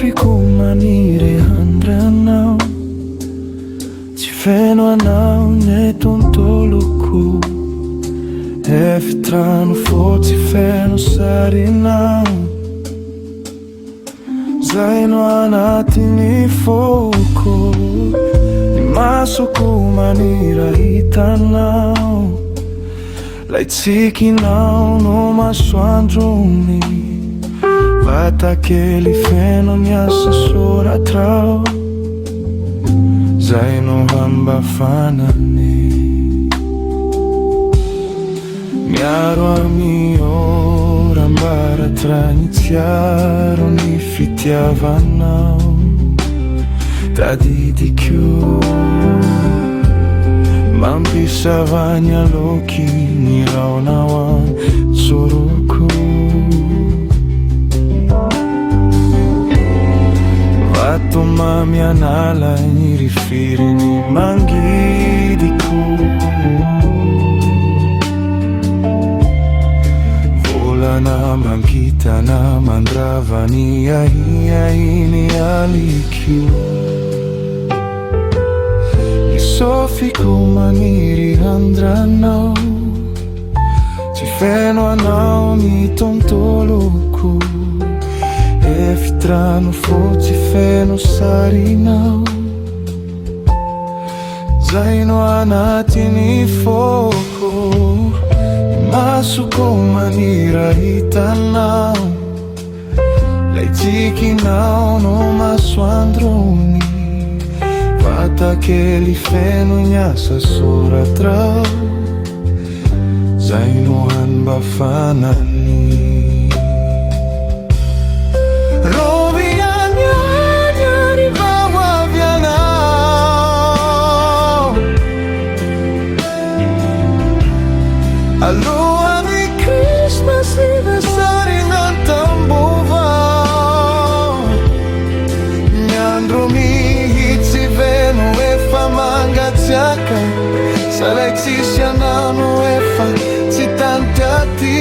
Sofiko maniry handry anao, tsy feno anao ny tontoloko. Efitrano fotsy feno sarinao, zay no anatin'ny foko. Ny masoko manira hitanao, lay tsikinao no masoandrony. Vatakely feno miasa soratrao, zay no hambafanany. Miaro amin'ny ora mbaratra ny tsiaro ny fitiavanao. Tadidiko mampisava ny aloky ny raonao any soroko. Vato mamianala ny rifirin'ny mangidiko. Volana mangitana mandrava ny ahiahiny alikio. Ny sofiko maniry handranao, tsy feno anao ny tontoloko. Efitrano fotsy feno sarinao, zay no anatin'ny foko. Masoko manira hitanao, lay tsikinao no masoandrony. Vatakely feno niasa soratrao, zay no hanbafanany. Alohan'ny Christmas anniversary nantambovao. Ny andro mihitsy veno efa mangatsiaka, salay tsisy anano efa tsy tanty aty.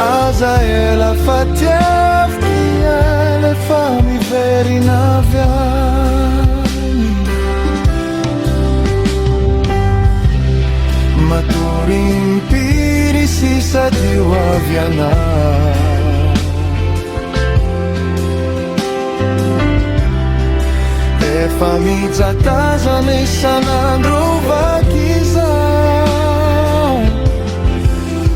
Aza ela fa tiavy ela efa miverina avy any. Matorim-piry sisa dio avy anao. Efa mijatazana isan'andro vakizao.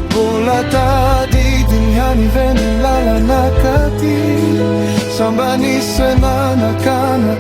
Mbola tadidiny haniveny lalana katy, samba nisy nanakana